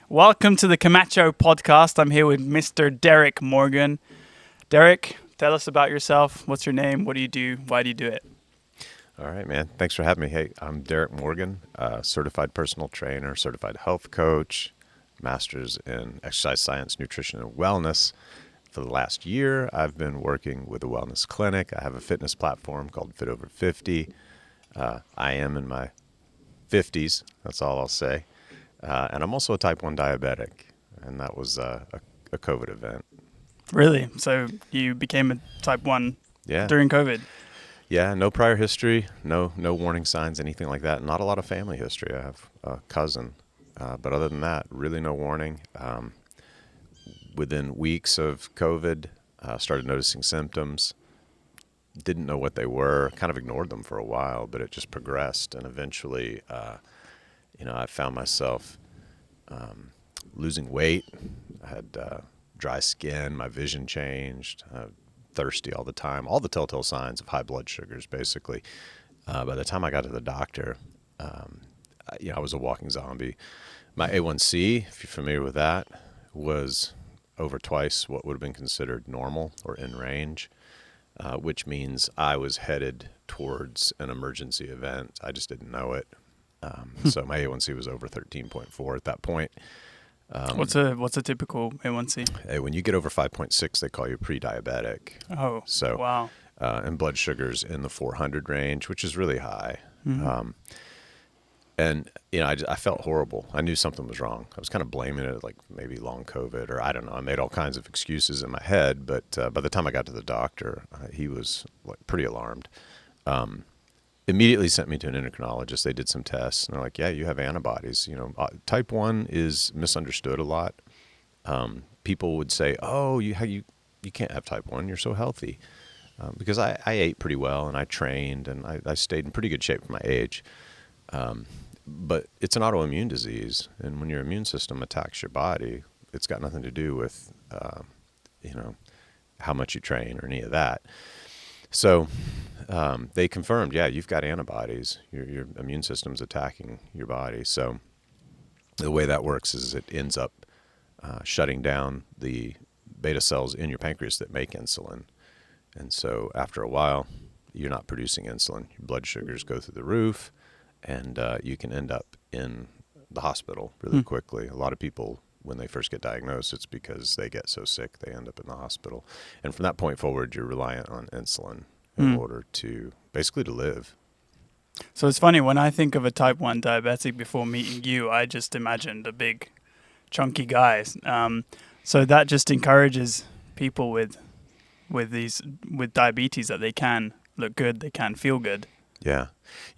Welcome to the Camacho podcast. I'm here with Mr. Derek Morgan. Derek, tell us about yourself. What's your name? What do you do? Why do you do it? All right, man. Thanks for having me. Hey, I'm Derek Morgan, certified personal trainer, certified health coach, master's in exercise science, nutrition, and wellness. For the last year, I've been working with a wellness clinic. I have a fitness platform called Fit Over 50. I am in my 50s. That's all I'll say. And I'm also a type 1 diabetic, and that was a COVID event. Really? So you became a type 1 Yeah. during COVID? Yeah, no prior history, no warning signs, anything like that. Not a lot of family history. I have a cousin, but other than that, really no warning. Within weeks of COVID, started noticing symptoms. Didn't know what they were. Kind of ignored them for a while, but it just progressed, and eventually, I found myself losing weight. I had dry skin. My vision changed. Thirsty all the time, all the telltale signs of high blood sugars, basically. By the time I got to the doctor, I was a walking zombie. My A1C, if you're familiar with that, was over twice what would have been considered normal or in range, which means I was headed towards an emergency event. I just didn't know it. So my A1C was over 13.4 at that point. What's a typical A1C? When you get over 5.6, they call you pre-diabetic. Oh, So, wow. And blood sugars in the 400 range, which is really high. Mm-hmm. I felt horrible. I knew something was wrong. I was kind of blaming it like maybe long COVID, or I don't know. I made all kinds of excuses in my head, but by the time I got to the doctor, he was like pretty alarmed. Immediately sent me to an endocrinologist. They did some tests, and they're like, yeah, you have antibodies. Type 1 is misunderstood a lot. People would say, oh, you can't have type 1. You're so healthy. Because I ate pretty well, and I trained, and I stayed in pretty good shape for my age. But it's an autoimmune disease, and when your immune system attacks your body, it's got nothing to do with, how much you train or any of that. So they confirmed, yeah, you've got antibodies. Your immune system's attacking your body. So the way that works is it ends up shutting down the beta cells in your pancreas that make insulin. And so after a while, you're not producing insulin. Your blood sugars go through the roof, and you can end up in the hospital really quickly. A lot of people, when they first get diagnosed, it's because they get so sick they end up in the hospital. And from that point forward, you're reliant on insulin in order to basically to live. So it's funny, when I think of a type 1 diabetic before meeting you, I just imagined a big, chunky guy. So that just encourages people with diabetes that they can look good, they can feel good. Yeah.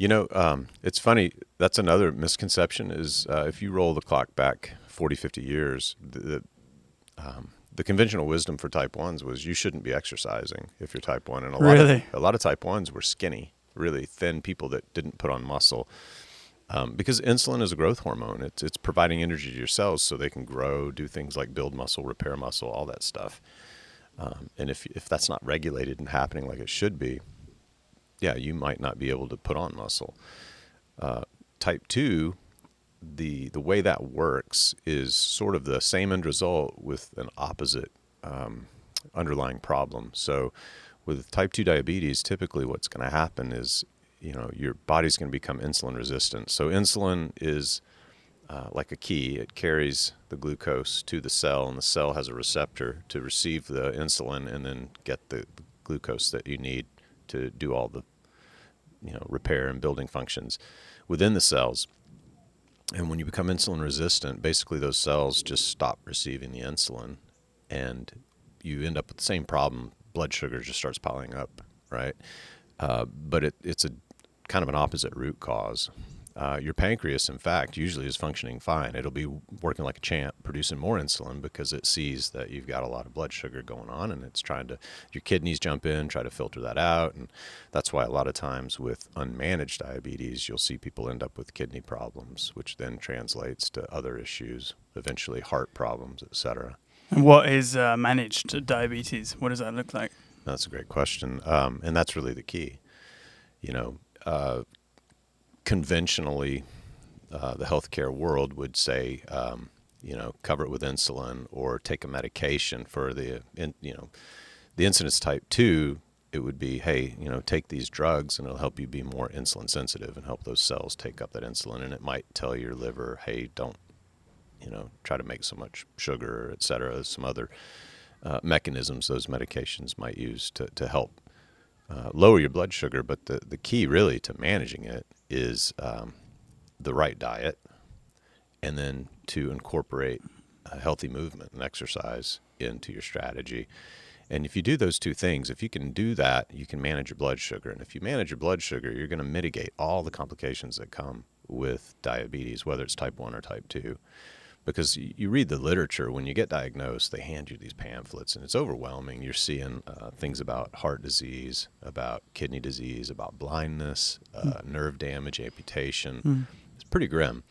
It's funny. That's another misconception is if you roll the clock back 40, 50 years, the conventional wisdom for type 1s was you shouldn't be exercising if you're type 1. And a lot of type 1s were skinny, really thin people that didn't put on muscle. Because insulin is a growth hormone. It's providing energy to your cells so they can grow, do things like build muscle, repair muscle, all that stuff. And if that's not regulated and happening like it should be, yeah, you might not be able to put on muscle. Type 2, the way that works is sort of the same end result with an opposite underlying problem. So with type 2 diabetes, typically what's going to happen is, your body's going to become insulin resistant. So insulin is like a key. It carries the glucose to the cell, and the cell has a receptor to receive the insulin and then get the glucose that you need to do all the repair and building functions within the cells. And when you become insulin resistant, basically those cells just stop receiving the insulin, and you end up with the same problem. Blood sugar just starts piling up, right? But it's a kind of an opposite root cause. Your pancreas, in fact, usually is functioning fine. It'll be working like a champ, producing more insulin because it sees that you've got a lot of blood sugar going on, and it's your kidneys jump in, try to filter that out. And that's why a lot of times with unmanaged diabetes, you'll see people end up with kidney problems, which then translates to other issues, eventually heart problems, etc. And what is managed diabetes? What does that look like? That's a great question. And that's really the key. Conventionally, the healthcare world would say cover it with insulin or take a medication for the incidence type 2, it would be, hey, take these drugs and it'll help you be more insulin sensitive and help those cells take up that insulin. And it might tell your liver, hey, don't, try to make so much sugar, et cetera, some other mechanisms those medications might use to help lower your blood sugar. But the key really to managing it is the right diet, and then to incorporate healthy movement and exercise into your strategy. And if you do those two things, if you can do that, you can manage your blood sugar. And if you manage your blood sugar, you're going to mitigate all the complications that come with diabetes, whether it's type 1 or type 2. Because you read the literature, when you get diagnosed, they hand you these pamphlets, and it's overwhelming. You're seeing things about heart disease, about kidney disease, about blindness, nerve damage, amputation. It's pretty grim.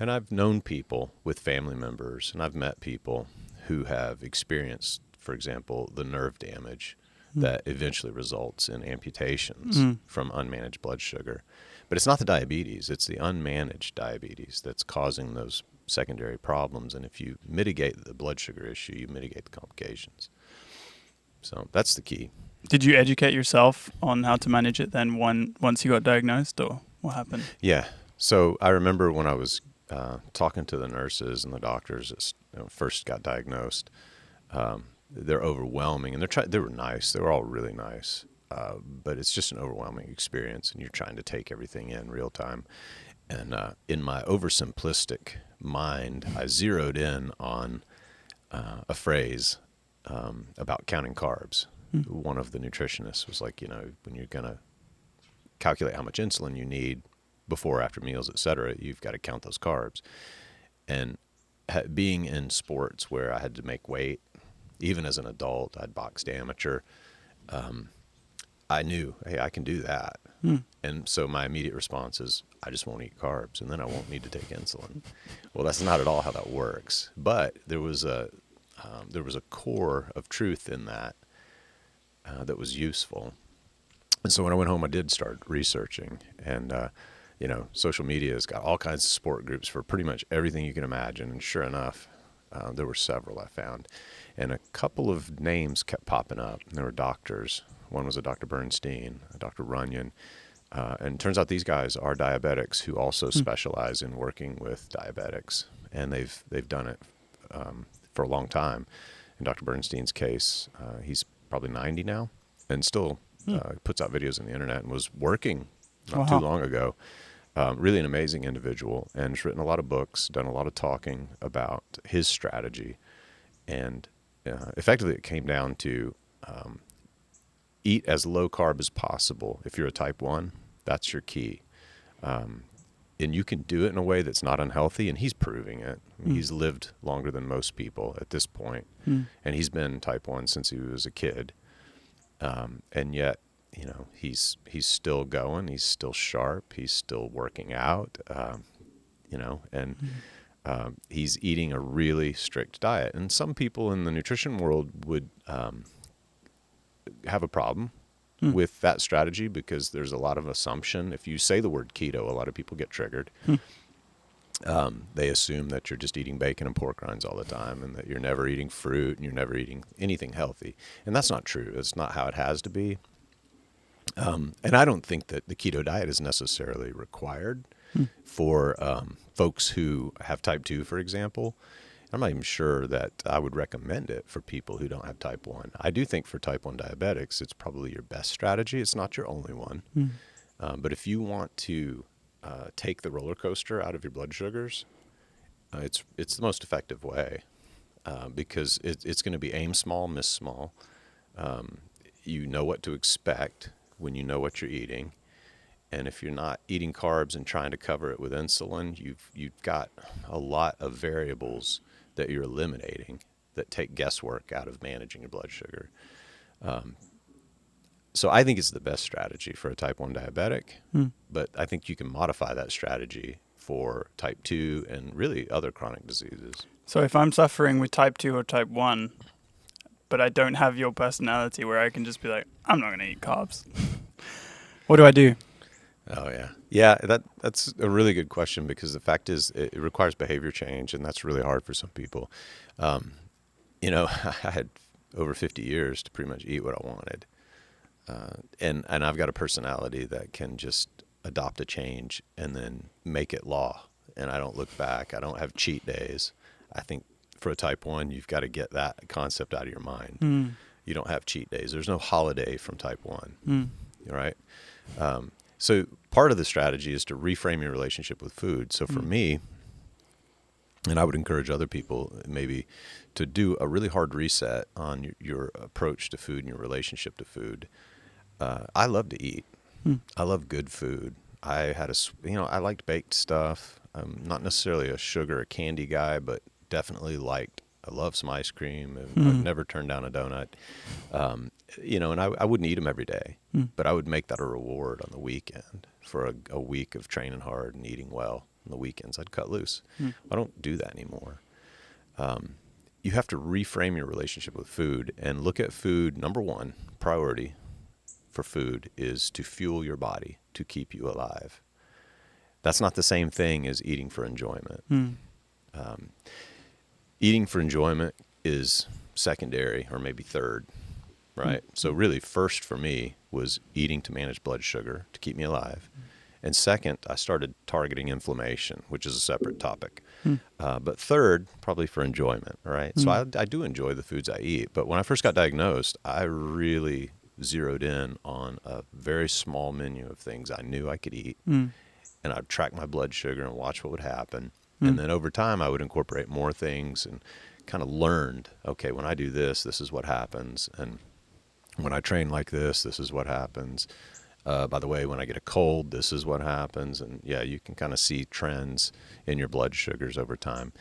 And I've known people with family members, and I've met people who have experienced, for example, the nerve damage that eventually results in amputations from unmanaged blood sugar. But it's not the diabetes, it's the unmanaged diabetes that's causing those secondary problems. And if you mitigate the blood sugar issue, you mitigate the complications. So that's the key. Did you educate yourself on how to manage it then once you got diagnosed, or what happened? Yeah. So I remember when I was talking to the nurses and the doctors that first got diagnosed, they're overwhelming, and they were nice. They were all really nice. But it's just an overwhelming experience, and you're trying to take everything in real time. And in my oversimplistic mind, I zeroed in on a phrase about counting carbs. One of the nutritionists was like, when you're going to calculate how much insulin you need before or after meals, et cetera, you've got to count those carbs. And being in sports where I had to make weight, even as an adult, I'd boxed amateur, I knew, hey, I can do that. And so my immediate response is, I just won't eat carbs, and then I won't need to take insulin. Well, that's not at all how that works. But there was a core of truth in that that was useful. And so when I went home, I did start researching. And, social media has got all kinds of support groups for pretty much everything you can imagine. And sure enough, there were several I found. And a couple of names kept popping up. And there were doctors. One was a Dr. Bernstein, a Dr. Runyon. And it turns out these guys are diabetics who also specialize in working with diabetics. And they've done it for a long time. In Dr. Bernstein's case, he's probably 90 now and still puts out videos on the internet and was working not too long ago. Really an amazing individual, and has written a lot of books, done a lot of talking about his strategy. And effectively it came down to eat as low carb as possible. If you're a type 1, that's your key. And you can do it in a way that's not unhealthy, and he's proving it. I mean, he's lived longer than most people at this point, and he's been type 1 since he was a kid. And yet, he's still going, he's still sharp, he's still working out, and he's eating a really strict diet. And some people in the nutrition world would have a problem with that strategy, because there's a lot of assumption. If you say the word keto, a lot of people get triggered. They assume that you're just eating bacon and pork rinds all the time, and that you're never eating fruit and you're never eating anything healthy. And that's not true. It's not how it has to be. And I don't think that the keto diet is necessarily required for folks who have type 2, for example. I'm not even sure that I would recommend it for people who don't have type 1. I do think for type 1 diabetics, it's probably your best strategy. It's not your only one. But if you want to take the roller coaster out of your blood sugars, it's the most effective way, because it's going to be aim small, miss small. You know what to expect when you know what you're eating. And if you're not eating carbs and trying to cover it with insulin, you've got a lot of variables that you're eliminating that take guesswork out of managing your blood sugar. So I think it's the best strategy for a type 1 diabetic, but I think you can modify that strategy for type 2 and really other chronic diseases. So if I'm suffering with type 2 or type 1, but I don't have your personality where I can just be like, I'm not going to eat carbs, what do I do? Oh yeah, yeah. That's a really good question because the fact is it requires behavior change, and that's really hard for some people. Um, I had over 50 years to pretty much eat what I wanted, and I've got a personality that can just adopt a change and then make it law, and I don't look back. I don't have cheat days. I think for a type 1, you've got to get that concept out of your mind. Mm. You don't have cheat days. There's no holiday from type 1, Mm. right? So part of the strategy is to reframe your relationship with food. So for me, and I would encourage other people maybe to do a really hard reset on your approach to food and your relationship to food. I love to eat. Mm. I love good food. I liked baked stuff. I'm not necessarily a sugar or candy guy, but definitely I love some ice cream, and I've never turned down a donut. And I wouldn't eat them every day, but I would make that a reward on the weekend for a week of training hard and eating well. On the weekends, I'd cut loose. I don't do that anymore. You have to reframe your relationship with food and look at food. Number one priority for food is to fuel your body, to keep you alive. That's not the same thing as eating for enjoyment. Eating for enjoyment is secondary or maybe third, right? So really first for me was eating to manage blood sugar to keep me alive. And second, I started targeting inflammation, which is a separate topic. But third, probably for enjoyment, right? So I do enjoy the foods I eat. But when I first got diagnosed, I really zeroed in on a very small menu of things I knew I could eat. And I'd track my blood sugar and watch what would happen. And then over time, I would incorporate more things and kind of learned, okay, when I do this, this is what happens. And when I train like this is what happens. By the way, when I get a cold, this is what happens. And yeah, you can kind of see trends in your blood sugars over time.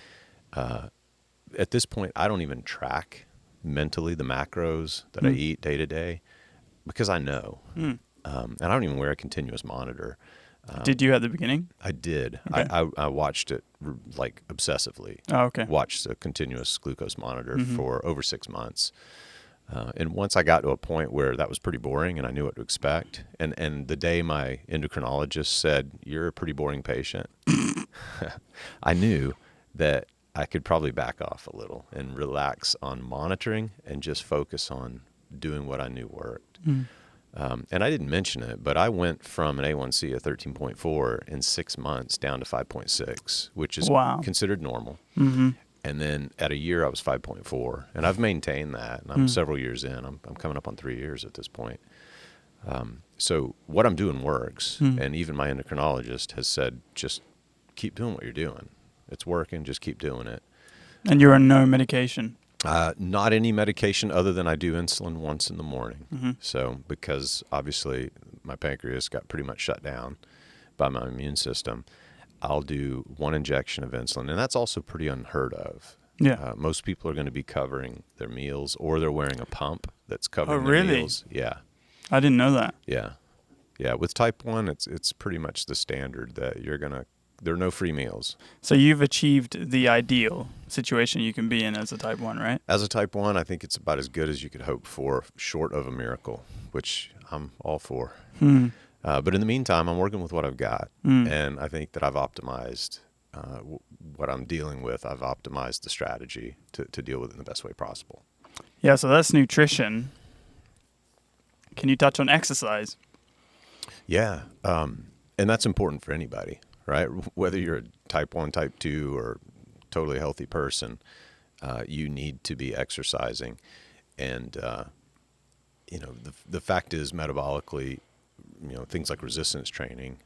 At this point, I don't even track mentally the macros that I eat day to day because I know. And I don't even wear a continuous monitor. Did you at the beginning? I did. Okay. I watched it like obsessively. Oh, okay. Watched a continuous glucose monitor for over 6 months. And once I got to a point where that was pretty boring and I knew what to expect, and the day my endocrinologist said, "You're a pretty boring patient," I knew that I could probably back off a little and relax on monitoring and just focus on doing what I knew worked. And I didn't mention it, but I went from an A1C of 13.4 in 6 months down to 5.6, which is considered normal. And then at a year, I was 5.4, and I've maintained that. And I'm several years in. I'm coming up on 3 years at this point. So what I'm doing works, and even my endocrinologist has said, just keep doing what you're doing. It's working. Just keep doing it. And you're on no medication? Not any medication other than I do insulin once in the morning. So because obviously my pancreas got pretty much shut down by my immune system, I'll do one injection of insulin, and that's also pretty unheard of. Yeah. Most people are going to be covering their meals, or they're wearing a pump that's covering their really? meals. Yeah. I didn't know that. Yeah. Yeah. With type 1, it's pretty much the standard that there are no free meals. So you've achieved the ideal situation you can be in as a type 1, right? As a type 1, I think it's about as good as you could hope for, short of a miracle, which I'm all for. But in the meantime, I'm working with what I've got. And I think that I've optimized what I'm dealing with. I've optimized the strategy to deal with it in the best way possible. Yeah, so that's nutrition. Can you touch on exercise? Yeah. And that's important for anybody, right? Whether you're a type 1, type 2, or totally healthy person, you need to be exercising. And, the fact is metabolically, things like resistance training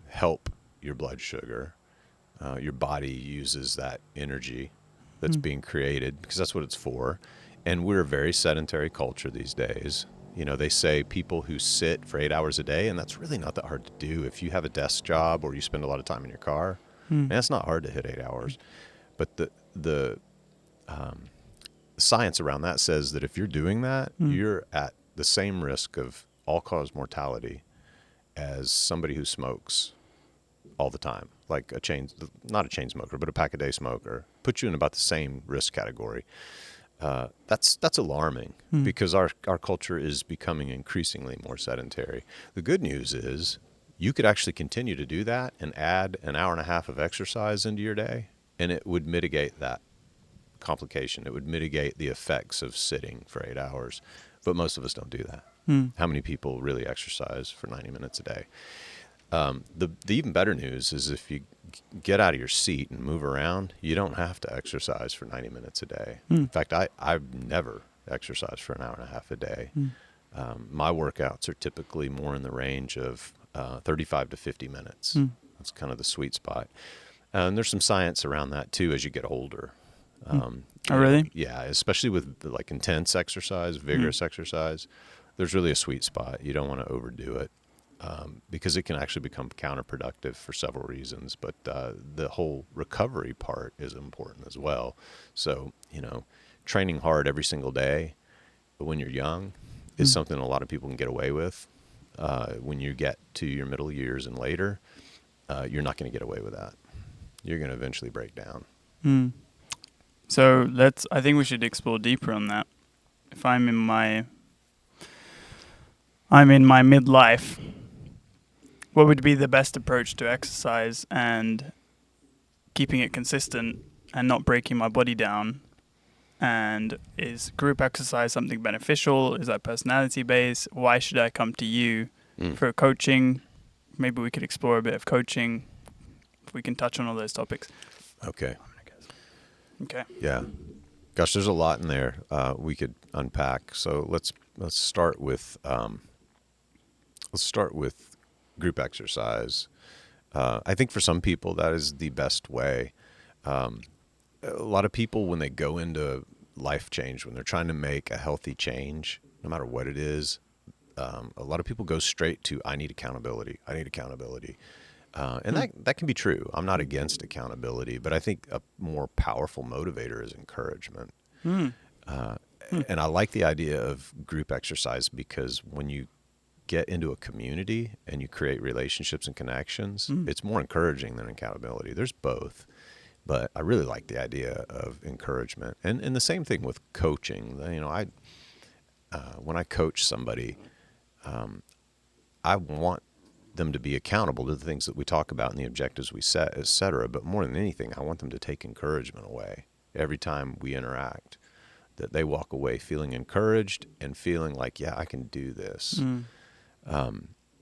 help your blood sugar. Your body uses that energy that's being created because that's what it's for. And we're a very sedentary culture these days. They say people who sit for 8 hours a day, and that's really not that hard to do. If you have a desk job or you spend a lot of time in your car, and it's not hard to hit 8 hours. But the science around that says that if you're doing that, you're at the same risk of all-cause mortality as somebody who smokes all the time, like not a chain smoker, but a pack-a-day smoker. Puts you in about the same risk category. That's alarming because our culture is becoming increasingly more sedentary. The good news is you could actually continue to do that and add an hour and a half of exercise into your day, and it would mitigate that complication. It would mitigate the effects of sitting for 8 hours. But most of us don't do that. How many people really exercise for 90 minutes a day? The even better news is if you get out of your seat and move around, you don't have to exercise for 90 minutes a day. In fact, I've never exercised for an hour and a half a day. My workouts are typically more in the range of 35 to 50 minutes. That's kind of the sweet spot. And there's some science around that too as you get older. Oh, really? Yeah, especially with like intense exercise, vigorous exercise. There's really a sweet spot. You don't want to overdo it because it can actually become counterproductive for several reasons. But the whole recovery part is important as well. So, training hard every single day when you're young is something a lot of people can get away with. When you get to your middle years and later, you're not going to get away with that. You're going to eventually break down. So I think we should explore deeper on that. If I'm in my midlife, what would be the best approach to exercise and keeping it consistent and not breaking my body down? And is group exercise something beneficial? Is that personality based? Why should I come to you for coaching? Maybe we could explore a bit of coaching if we can touch on all those topics. Okay. Okay. Yeah. Gosh, there's a lot in there we could unpack. So let's start with group exercise. I think for some people that is the best way. A lot of people, when they go into life change, when they're trying to make a healthy change, no matter what it is, a lot of people go straight to, I need accountability. And that can be true. I'm not against accountability, but I think a more powerful motivator is encouragement. And I like the idea of group exercise because when you get into a community and you create relationships and connections, it's more encouraging than accountability. There's both. But I really like the idea of encouragement. And the same thing with coaching. When I coach somebody, I want them to be accountable to the things that we talk about and the objectives we set, et cetera. But more than anything, I want them to take encouragement away every time we interact, that they walk away feeling encouraged and feeling like, yeah, I can do this.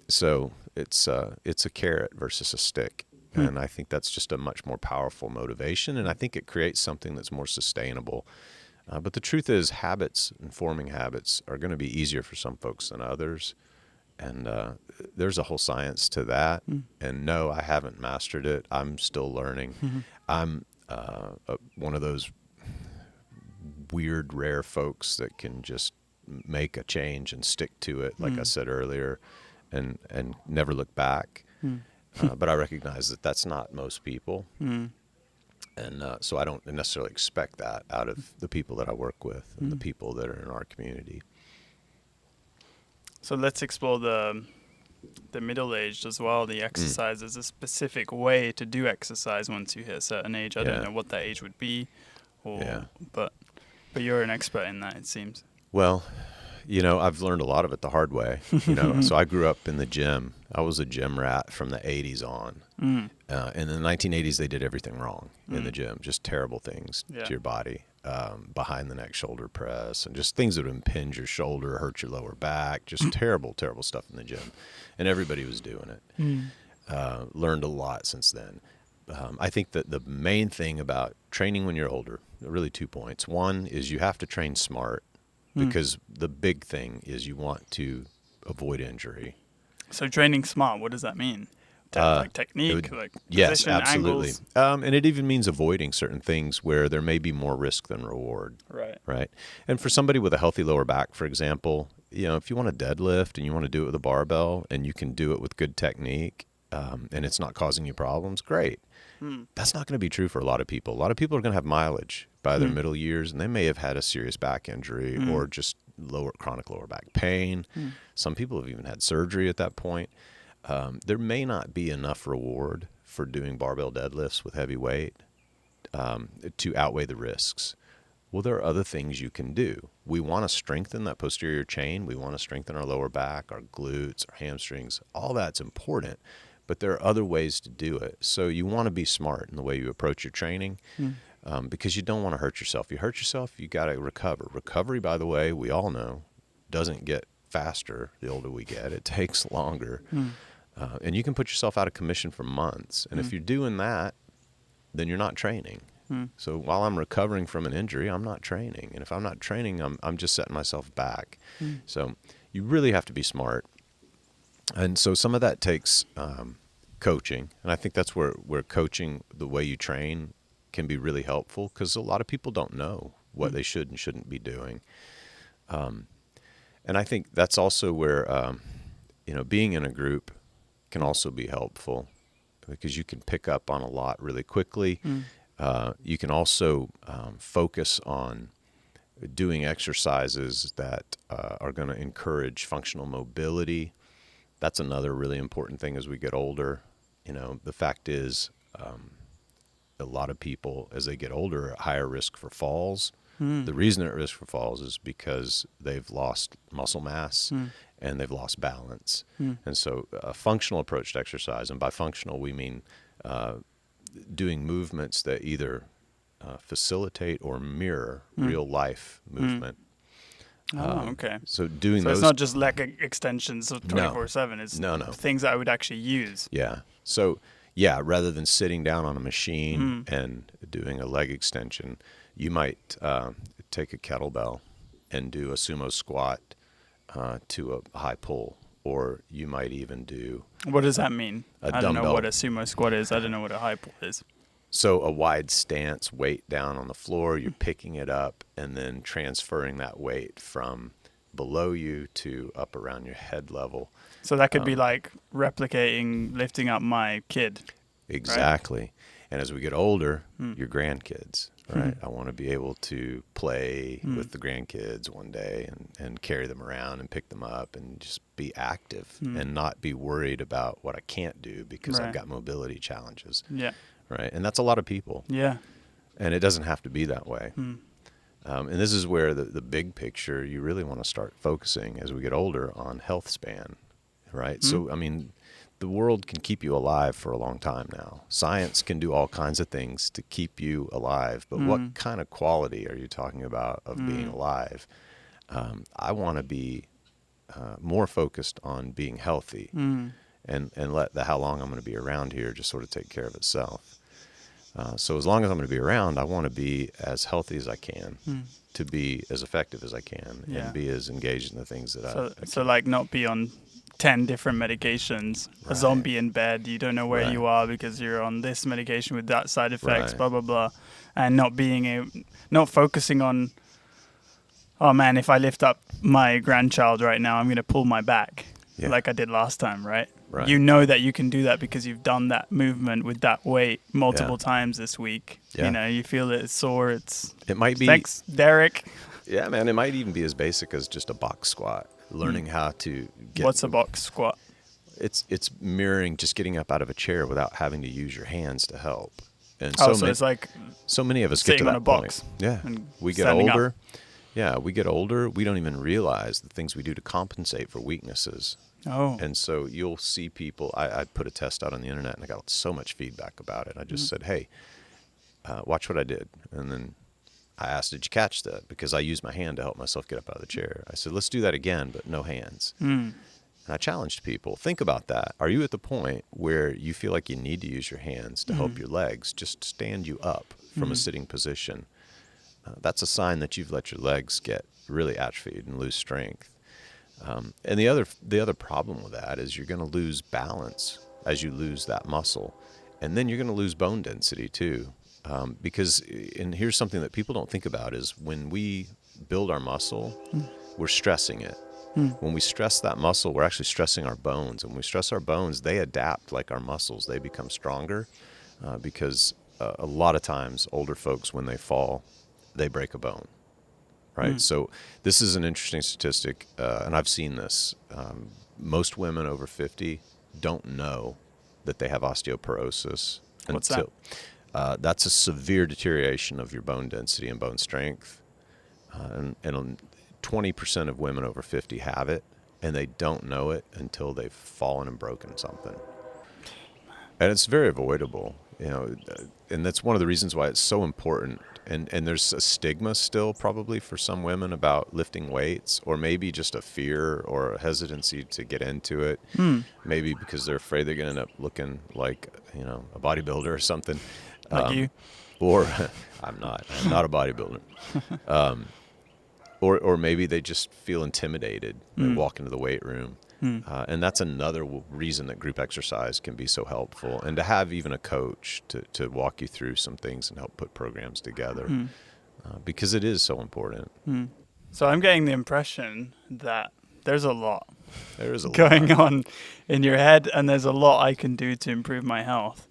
So it's a carrot versus a stick. And I think that's just a much more powerful motivation. And I think it creates something that's more sustainable. But the truth is habits and forming habits are going to be easier for some folks than others. And there's a whole science to that. And no, I haven't mastered it. I'm still learning. I'm one of those weird, rare folks that can just make a change and stick to it, like I said earlier, and never look back. But I recognize that that's not most people. And so I don't necessarily expect that out of the people that I work with and the people that are in our community. So let's explore the middle-aged as well. The exercise is a specific way to do exercise once you hit a certain age. I don't know what that age would be, but you're an expert in that, it seems. Well, I've learned a lot of it the hard way. So I grew up in the gym. I was a gym rat from the 80s on. In the 1980s, they did everything wrong in the gym, just terrible things to your body. Behind the neck shoulder press and just things that would impinge your shoulder, hurt your lower back, just terrible, terrible stuff in the gym. And everybody was doing it. Learned a lot since then. I think that the main thing about training when you're older, really 2 points. One is you have to train smart because the big thing is you want to avoid injury. So training smart, what does that mean? Like technique, yes, position, absolutely. angles? And it even means avoiding certain things where there may be more risk than reward. Right. And for somebody with a healthy lower back, for example, if you want to deadlift and you want to do it with a barbell and you can do it with good technique and it's not causing you problems, great. That's not going to be true for a lot of people. A lot of people are going to have mileage by their middle years, and they may have had a serious back injury or just chronic lower back pain. Some people have even had surgery at that point. There may not be enough reward for doing barbell deadlifts with heavy weight to outweigh the risks. Well, there are other things you can do. We want to strengthen that posterior chain. We want to strengthen our lower back, our glutes, our hamstrings. All that's important, but there are other ways to do it. So you want to be smart in the way you approach your training, because you don't want to hurt yourself. You hurt yourself, you got to recover. Recovery, by the way, we all know, doesn't get faster the older we get. It takes longer. And you can put yourself out of commission for months. And if you're doing that, then you're not training. So while I'm recovering from an injury, I'm not training. And if I'm not training, I'm just setting myself back. So you really have to be smart. And so some of that takes coaching. And I think that's where coaching the way you train can be really helpful, because a lot of people don't know what they should and shouldn't be doing. And I think that's also where, being in a group can also be helpful, because you can pick up on a lot really quickly. You can also focus on doing exercises that are going to encourage functional mobility. That's another really important thing as we get older. The fact is, a lot of people, as they get older, are at higher risk for falls. The reason they're at risk for falls is because they've lost muscle mass and they've lost balance. And so a functional approach to exercise, and by functional we mean doing movements that either facilitate or mirror real life movement. Okay. So doing So those. it's not just leg extensions 24/7. It's No. things that I would actually use. Yeah. So rather than sitting down on a machine and doing a leg extension, you might take a kettlebell and do a sumo squat to a high pull, or you might even do. What does that mean? A I don't know dumbbell. what a sumo squat is. I don't know what a high pull is. So a wide stance, weight down on the floor, you're picking it up and then transferring that weight from below you to up around your head level. So that could be like replicating lifting up my kid. Exactly. Right? And as we get older, your grandkids, right? I want to be able to play with the grandkids one day and carry them around and pick them up and just be active and not be worried about what I can't do because I've got mobility challenges. Yeah. Right. And that's a lot of people. Yeah. And it doesn't have to be that way. And this is where the big picture, you really want to start focusing as we get older on health span, right? So, I mean, the world can keep you alive for a long time now. Science can do all kinds of things to keep you alive, but what kind of quality are you talking about of being alive? I want to be more focused on being healthy and let the how long I'm going to be around here just sort of take care of itself. So as long as I'm going to be around, I want to be as healthy as I can, to be as effective as I can, and be as engaged in the things that I can. So like not be on 10 different medications, a zombie in bed, you don't know where you are because you're on this medication with that side effects, blah, blah, blah. And not focusing on, oh man, if I lift up my grandchild right now, I'm going to pull my back like I did last time, right? You know that you can do that because you've done that movement with that weight multiple times this week. You feel it's sore. It might be. Thanks, Derek. Yeah, man. It might even be as basic as just a box squat. Learning how to get. What's a box squat? It's mirroring just getting up out of a chair without having to use your hands to help. And it's like so many of us get to that on a box. point. Yeah, we get older. Yeah, we get older. We don't even realize the things we do to compensate for weaknesses. Oh. And so you'll see people, I put a test out on the internet and I got so much feedback about it. I just said, hey, watch what I did. And then I asked, did you catch that? Because I used my hand to help myself get up out of the chair. I said, let's do that again, but no hands. And I challenged people, think about that. Are you at the point where you feel like you need to use your hands to help your legs just stand you up from a sitting position? That's a sign that you've let your legs get really atrophied and lose strength. And the other problem with that is you're going to lose balance as you lose that muscle. And then you're going to lose bone density too. Because, and here's something that people don't think about, is when we build our muscle, we're stressing it. When we stress that muscle, we're actually stressing our bones. And when we stress our bones, they adapt like our muscles. They become stronger because a lot of times older folks, when they fall, they break a bone. Right. So this is an interesting statistic, and I've seen this. Most women over 50 don't know that they have osteoporosis. What's that? that's a severe deterioration of your bone density and bone strength. And 20% of women over 50 have it, and they don't know it until they've fallen and broken something. And it's very avoidable, and that's one of the reasons why it's so important. And there's a stigma still probably for some women about lifting weights, or maybe just a fear or a hesitancy to get into it. Maybe because they're afraid they're going to end up looking like, a bodybuilder or something. Like you. Or I'm not a bodybuilder. Or maybe they just feel intimidated. They walk into the weight room. And that's another reason that group exercise can be so helpful, and to have even a coach to walk you through some things and help put programs together, because it is so important. So I'm getting the impression that there's a lot There is a going lot on in your head, and there's a lot I can do to improve my health.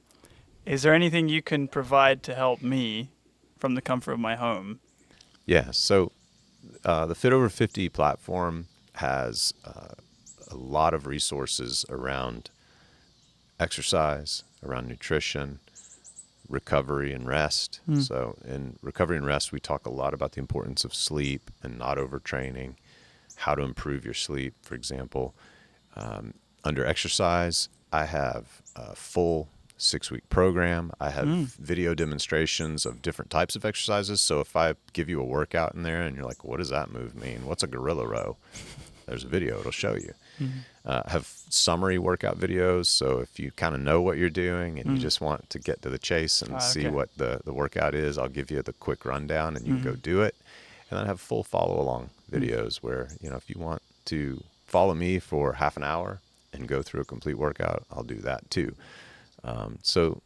Is there anything you can provide to help me from the comfort of my home? Yeah. So the Fit Over 50 platform has a lot of resources around exercise, around nutrition, recovery and rest. So in recovery and rest, we talk a lot about the importance of sleep and not overtraining, how to improve your sleep, for example. Under exercise, I have a full 6-week program. I have video demonstrations of different types of exercises. So if I give you a workout in there and you're like, what does that move mean? What's a gorilla row? There's a video, it'll show you. I have summary workout videos. So if you kind of know what you're doing and you just want to get to the chase and see what the workout is, I'll give you the quick rundown and you can go do it. And then I have full follow along videos where, if you want to follow me for half an hour and go through a complete workout, I'll do that too. So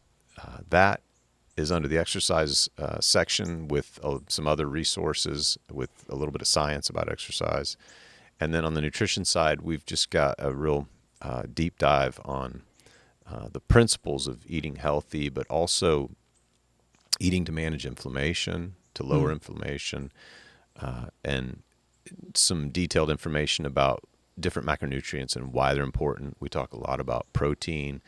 that is under the exercise section with some other resources with a little bit of science about exercise. And then on the nutrition side, we've just got a real deep dive on the principles of eating healthy, but also eating to manage inflammation, to lower inflammation, and some detailed information about different macronutrients and why they're important. We talk a lot about protein,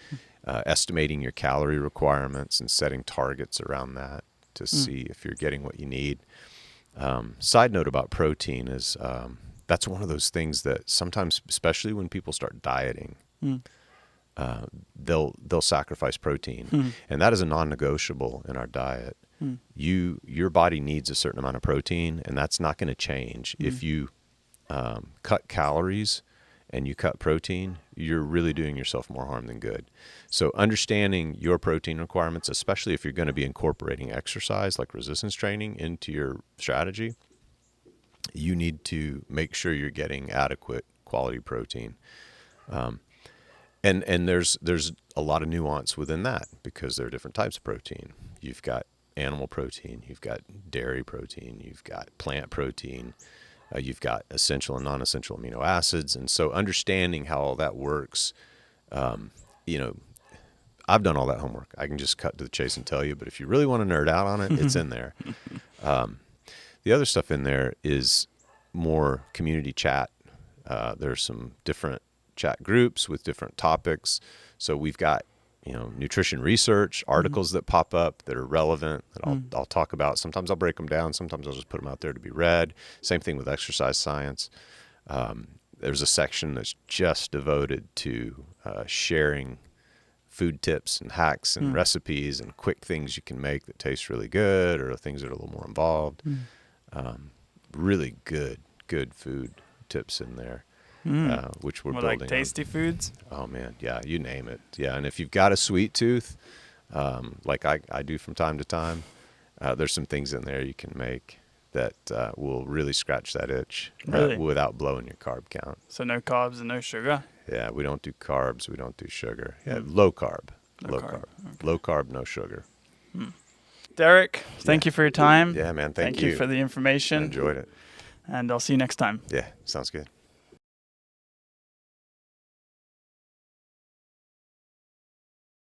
estimating your calorie requirements and setting targets around that to see if you're getting what you need. Side note about protein is that's one of those things that sometimes, especially when people start dieting, they'll sacrifice protein, and that is a non-negotiable in our diet. Your body needs a certain amount of protein, and that's not going to change. If you cut calories and you cut protein, you're really doing yourself more harm than good. So understanding your protein requirements, especially if you're going to be incorporating exercise like resistance training into your strategy, you need to make sure you're getting adequate quality protein. And there's a lot of nuance within that because there are different types of protein. You've got animal protein, you've got dairy protein, you've got plant protein, you've got essential and non-essential amino acids. And so understanding how all that works, I've done all that homework. I can just cut to the chase and tell you, but if you really want to nerd out on it, it's in there. The other stuff in there is more community chat. There's some different chat groups with different topics. So we've got, nutrition research, articles that pop up that are relevant that I'll talk about. Sometimes I'll break them down. Sometimes I'll just put them out there to be read. Same thing with exercise science. There's a section that's just devoted to sharing food tips and hacks and recipes and quick things you can make that taste really good or things that are a little more involved. Really good food tips in there, which we're More building like tasty foods? Oh, man. Yeah, you name it. Yeah, and if you've got a sweet tooth, like I do from time to time, there's some things in there you can make that will really scratch that itch without blowing your carb count. So no carbs and no sugar? Yeah, we don't do carbs. We don't do sugar. Yeah, low carb. Low carb. Okay. Low carb, no sugar. Derek, thank you for your time. Yeah, man. Thank you for the information. I enjoyed it. And I'll see you next time. Yeah, sounds good.